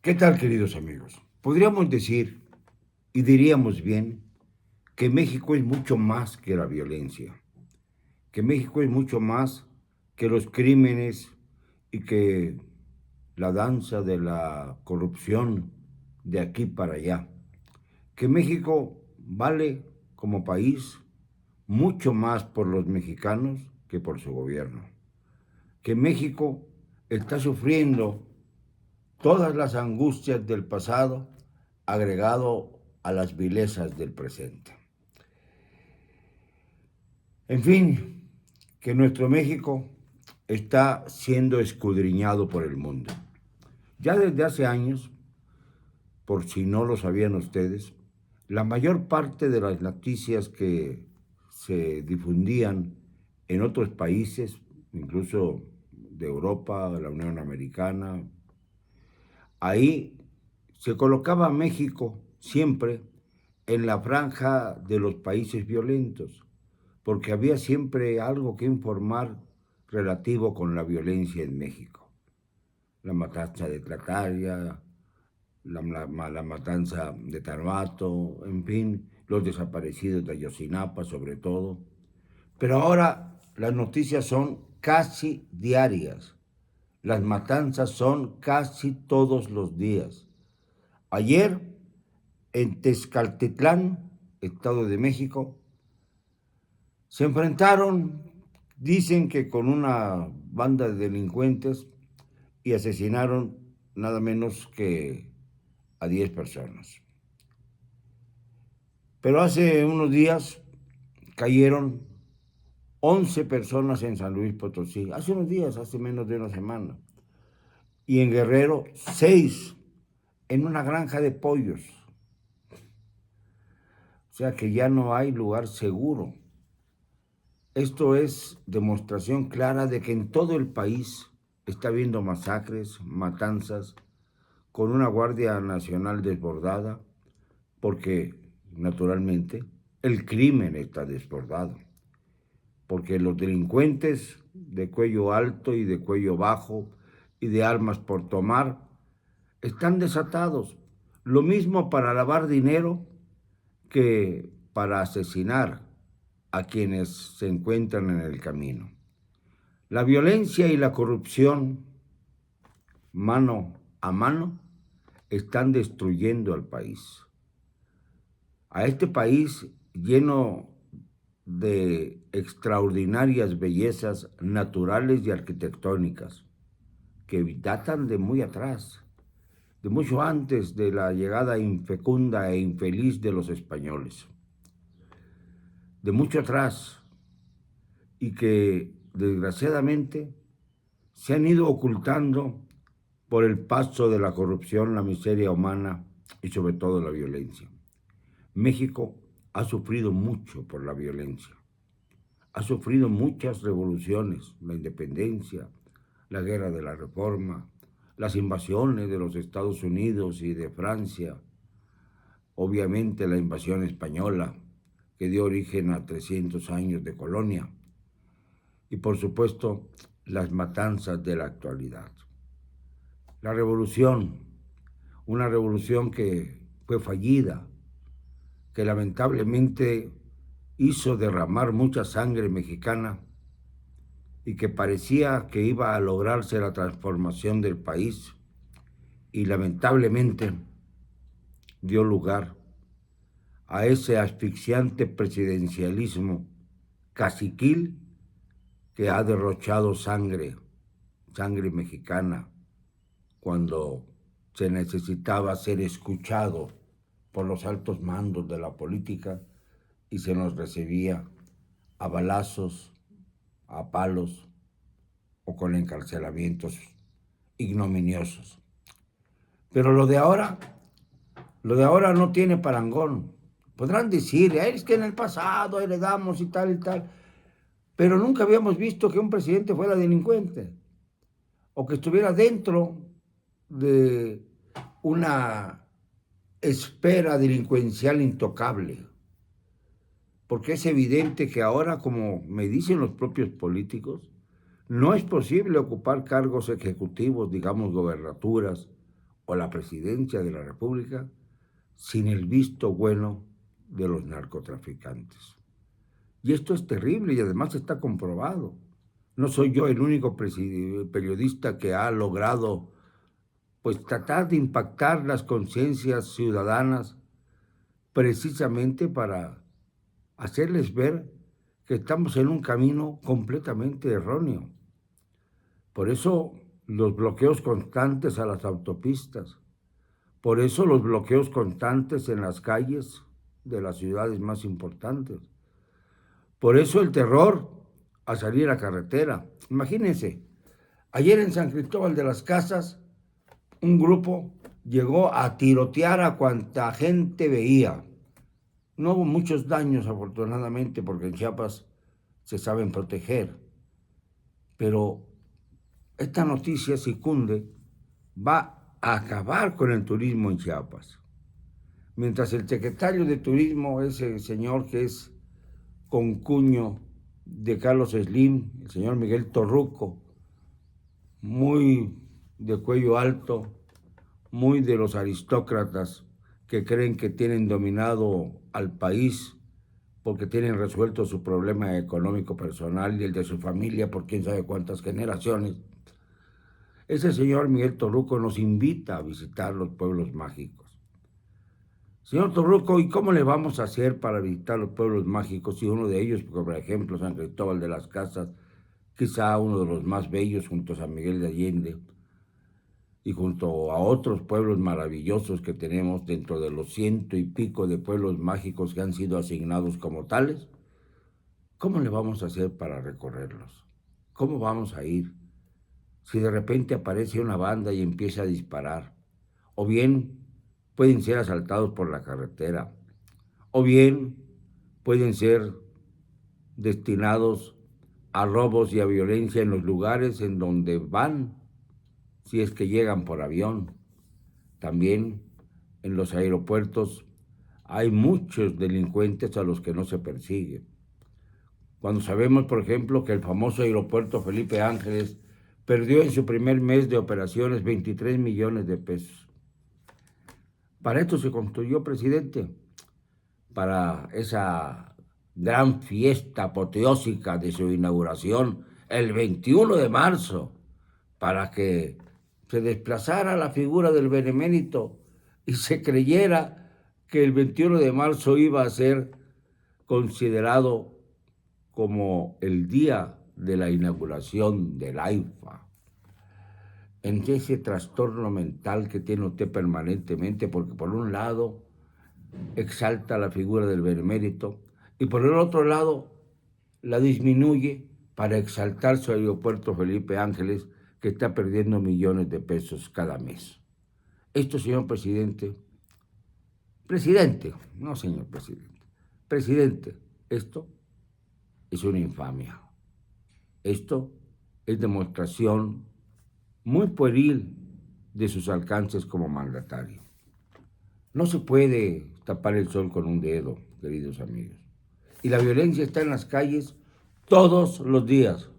¿Qué tal, queridos amigos? Podríamos decir, y diríamos bien, que México es mucho más que la violencia, que México es mucho más que los crímenes y que la danza de la corrupción de aquí para allá, que México vale como país mucho más por los mexicanos que por su gobierno, que México está sufriendo todas las angustias del pasado agregado a las vilezas del presente. En fin, que nuestro México está siendo escudriñado por el mundo. Ya desde hace años, por si no lo sabían ustedes, la mayor parte de las noticias que se difundían en otros países, incluso de Europa, de la Unión Americana, ahí se colocaba a México siempre en la franja de los países violentos, porque había siempre algo que informar relativo con la violencia en México. La matanza de Tlataria, la matanza de Tarbato, en fin, los desaparecidos de Ayotzinapa sobre todo. Pero ahora las noticias son casi diarias. Las matanzas son casi todos los días. Ayer, en Tezcaltitlán, Estado de México, se enfrentaron, dicen que con una banda de delincuentes, y asesinaron nada menos que a 10 personas. Pero hace unos días cayeron 11 personas en San Luis Potosí. Hace unos días, hace menos de una semana. Y en Guerrero, 6 en una granja de pollos. O sea que ya no hay lugar seguro. Esto es demostración clara de que en todo el país está habiendo masacres, matanzas, con una Guardia Nacional desbordada, porque naturalmente el crimen está desbordado, porque los delincuentes de cuello alto y de cuello bajo y de armas por tomar están desatados. Lo mismo para lavar dinero que para asesinar a quienes se encuentran en el camino. La violencia y la corrupción, mano a mano, están destruyendo al país. A este país lleno de extraordinarias bellezas naturales y arquitectónicas que datan de muy atrás, de mucho antes de la llegada infecunda e infeliz de los españoles, de mucho atrás, y que desgraciadamente se han ido ocultando por el paso de la corrupción, la miseria humana y sobre todo la violencia. México ha sufrido mucho por la violencia, ha sufrido muchas revoluciones, la independencia, la guerra de la Reforma, las invasiones de los Estados Unidos y de Francia, obviamente la invasión española que dio origen a 300 años de colonia y por supuesto las matanzas de la actualidad. La revolución, una revolución que fue fallida, que lamentablemente hizo derramar mucha sangre mexicana y que parecía que iba a lograrse la transformación del país y lamentablemente dio lugar a ese asfixiante presidencialismo caciquil que ha derrochado sangre, sangre mexicana, cuando se necesitaba ser escuchado por los altos mandos de la política y se nos recibía a balazos, a palos o con encarcelamientos ignominiosos. Pero lo de ahora no tiene parangón. Podrán decir, es que en el pasado heredamos y tal, pero nunca habíamos visto que un presidente fuera delincuente o que estuviera dentro de una esfera delincuencial intocable. Porque es evidente que ahora, como me dicen los propios políticos, no es posible ocupar cargos ejecutivos, digamos gobernaturas o la presidencia de la República sin el visto bueno de los narcotraficantes. Y esto es terrible y además está comprobado. No soy yo el único periodista que ha logrado pues tratar de impactar las conciencias ciudadanas precisamente para hacerles ver que estamos en un camino completamente erróneo. Por eso los bloqueos constantes a las autopistas, por eso los bloqueos constantes en las calles de las ciudades más importantes, por eso el terror a salir a carretera. Imagínense, ayer en San Cristóbal de las Casas, un grupo llegó a tirotear a cuanta gente veía. No hubo muchos daños, afortunadamente, porque en Chiapas se saben proteger. Pero esta noticia, si cunde, va a acabar con el turismo en Chiapas. Mientras el secretario de Turismo, ese señor que es concuño de Carlos Slim, el señor Miguel Torruco, muy de cuello alto, muy de los aristócratas que creen que tienen dominado al país porque tienen resuelto su problema económico personal y el de su familia por quién sabe cuántas generaciones. Ese señor Miguel Torruco nos invita a visitar los pueblos mágicos. Señor Torruco, ¿y cómo le vamos a hacer para visitar los pueblos mágicos? Y uno de ellos, por ejemplo, San Cristóbal de las Casas, quizá uno de los más bellos junto a San Miguel de Allende, y junto a otros pueblos maravillosos que tenemos dentro de los 100 y pico de pueblos mágicos que han sido asignados como tales, ¿cómo le vamos a hacer para recorrerlos? ¿Cómo vamos a ir? Si de repente aparece una banda y empieza a disparar, o bien pueden ser asaltados por la carretera, o bien pueden ser destinados a robos y a violencia en los lugares en donde van, si es que llegan por avión. También en los aeropuertos hay muchos delincuentes a los que no se persigue. Cuando sabemos, por ejemplo, que el famoso aeropuerto Felipe Ángeles perdió en su primer mes de operaciones 23 millones de pesos. Para esto se construyó, presidente, para esa gran fiesta apoteósica de su inauguración el 21 de marzo, para que se desplazara la figura del benemérito y se creyera que el 21 de marzo iba a ser considerado como el día de la inauguración del AIFA. En ese trastorno mental que tiene usted permanentemente, porque por un lado exalta la figura del benemérito y por el otro lado la disminuye para exaltar su aeropuerto Felipe Ángeles, que está perdiendo millones de pesos cada mes. Esto, señor presidente, no señor presidente, esto es una infamia. Esto es demostración muy pueril de sus alcances como mandatario. No se puede tapar el sol con un dedo, queridos amigos. Y la violencia está en las calles todos los días,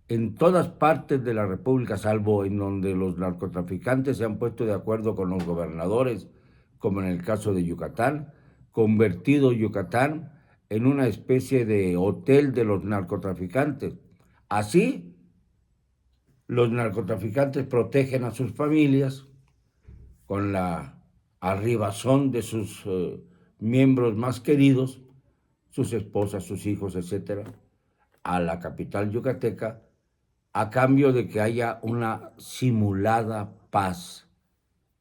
en todas partes de la República, salvo en donde los narcotraficantes se han puesto de acuerdo con los gobernadores, como en el caso de Yucatán, convertido Yucatán en una especie de hotel de los narcotraficantes. Así, los narcotraficantes protegen a sus familias con la arribazón de sus miembros más queridos, sus esposas, sus hijos, etc., a la capital yucateca, a cambio de que haya una simulada paz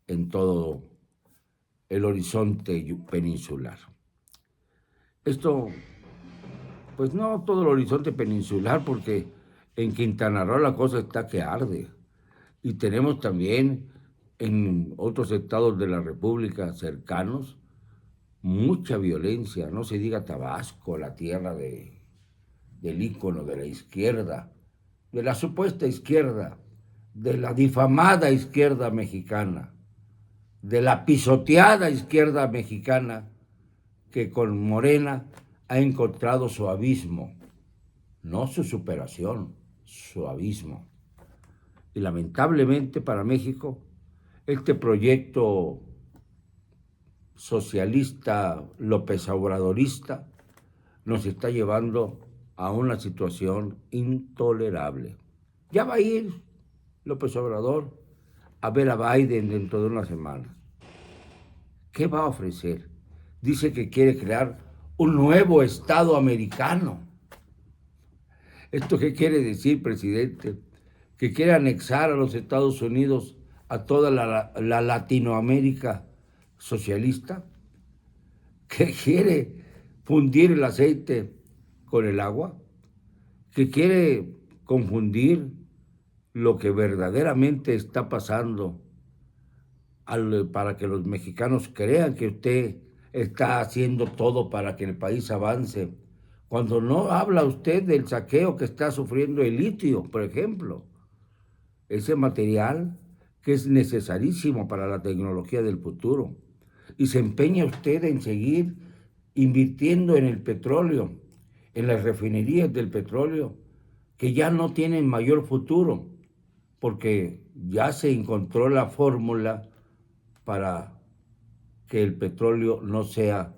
en todo el horizonte peninsular. Esto, pues no todo el horizonte peninsular, porque en Quintana Roo la cosa está que arde. Y tenemos también en otros estados de la República cercanos mucha violencia, no se diga Tabasco, la tierra del ícono de la izquierda, de la supuesta izquierda, de la difamada izquierda mexicana, de la pisoteada izquierda mexicana que con Morena ha encontrado su abismo, no su superación, su abismo. Y lamentablemente para México, este proyecto socialista, López Obradorista, nos está llevando a una situación intolerable. Ya va a ir López Obrador a ver a Biden dentro de una semana. ¿Qué va a ofrecer? Dice que quiere crear un nuevo Estado americano. ¿Esto qué quiere decir, presidente? ¿Que quiere anexar a los Estados Unidos a toda la Latinoamérica socialista? ¿Que quiere fundir el aceite con el agua? ¿Que quiere confundir lo que verdaderamente está pasando para que los mexicanos crean que usted está haciendo todo para que el país avance? Cuando no habla usted del saqueo que está sufriendo el litio, por ejemplo, ese material que es necesarísimo para la tecnología del futuro. Y se empeña usted en seguir invirtiendo en el petróleo, en las refinerías del petróleo, que ya no tienen mayor futuro, porque ya se encontró la fórmula para que el petróleo no sea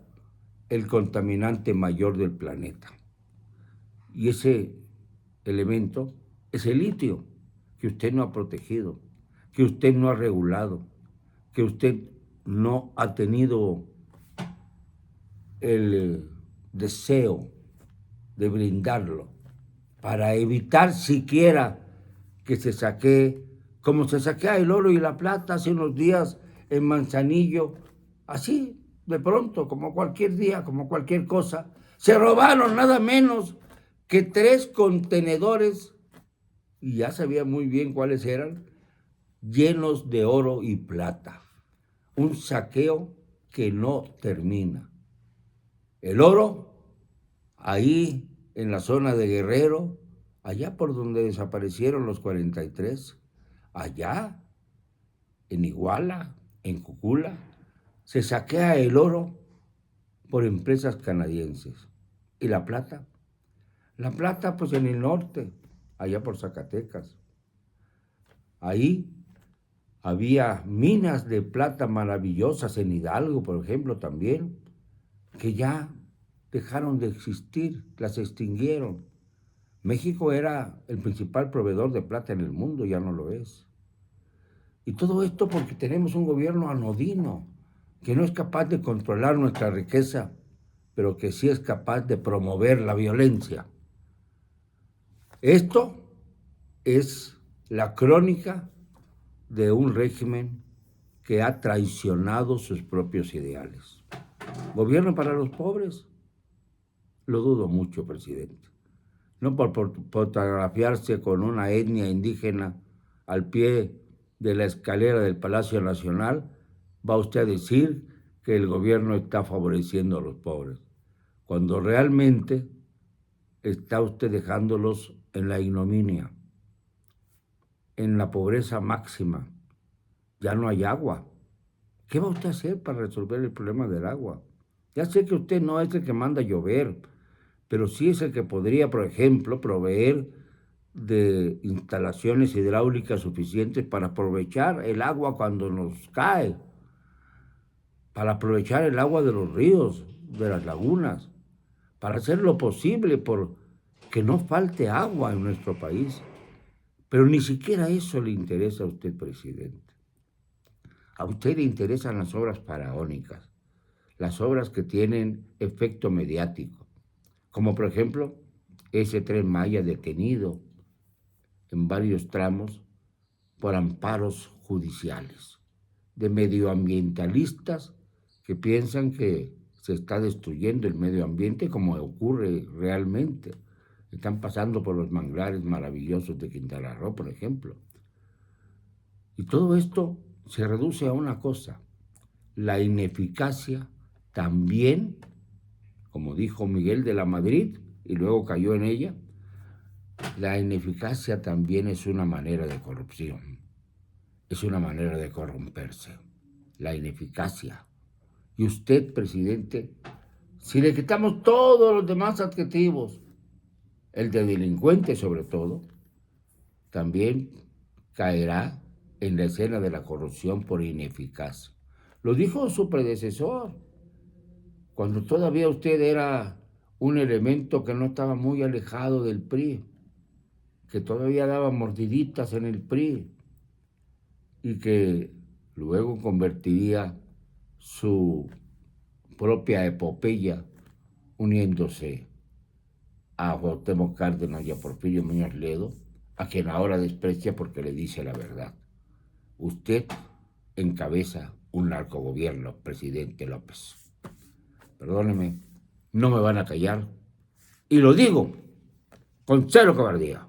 el contaminante mayor del planeta. Y ese elemento es el litio, que usted no ha protegido, que usted no ha regulado, que usted no ha tenido el deseo de brindarlo para evitar siquiera que se saquee, como se saquea el oro y la plata hace unos días en Manzanillo, así, de pronto, como cualquier día, como cualquier cosa. Se robaron nada menos que 3 contenedores, y ya sabía muy bien cuáles eran, llenos de oro y plata. Un saqueo que no termina. El oro, ahí en la zona de Guerrero, allá por donde desaparecieron los 43, allá en Iguala, en Cocula, se saquea el oro por empresas canadienses. ¿Y la plata? La plata, pues en el norte, allá por Zacatecas. Ahí había minas de plata maravillosas en Hidalgo, por ejemplo, también, que ya dejaron de existir, las extinguieron. México era el principal proveedor de plata en el mundo, ya no lo es. Y todo esto porque tenemos un gobierno anodino, que no es capaz de controlar nuestra riqueza, pero que sí es capaz de promover la violencia. Esto es la crónica de un régimen que ha traicionado sus propios ideales. ¿Gobierno para los pobres? Lo dudo mucho, presidente. No por fotografiarse con una etnia indígena al pie de la escalera del Palacio Nacional, va usted a decir que el gobierno está favoreciendo a los pobres, cuando realmente está usted dejándolos en la ignominia, en la pobreza máxima. Ya no hay agua. ¿Qué va usted a hacer para resolver el problema del agua? Ya sé que usted no es el que manda llover, pero sí es el que podría, por ejemplo, proveer de instalaciones hidráulicas suficientes para aprovechar el agua cuando nos cae, para aprovechar el agua de los ríos, de las lagunas, para hacer lo posible por que no falte agua en nuestro país. Pero ni siquiera eso le interesa a usted, presidente. A usted le interesan las obras faraónicas, las obras que tienen efecto mediático, como por ejemplo ese Tren Maya detenido en varios tramos por amparos judiciales de medioambientalistas que piensan que se está destruyendo el medio ambiente como ocurre realmente. Están pasando por los manglares maravillosos de Quintana Roo, por ejemplo. Y todo esto se reduce a una cosa: la ineficacia también, como dijo Miguel de la Madrid, y luego cayó en ella, la ineficacia también es una manera de corrupción, es una manera de corromperse, la ineficacia. Y usted, presidente, si le quitamos todos los demás adjetivos, el de delincuente sobre todo, también caerá en la escena de la corrupción por ineficaz. Lo dijo su predecesor, cuando todavía usted era un elemento que no estaba muy alejado del PRI, que todavía daba mordiditas en el PRI y que luego convertiría su propia epopeya uniéndose a Cuauhtémoc Cárdenas y a Porfirio Muñoz Ledo, a quien ahora desprecia porque le dice la verdad. Usted encabeza un narcogobierno, presidente López. Perdóneme, no me van a callar. Y lo digo con cero cobardía.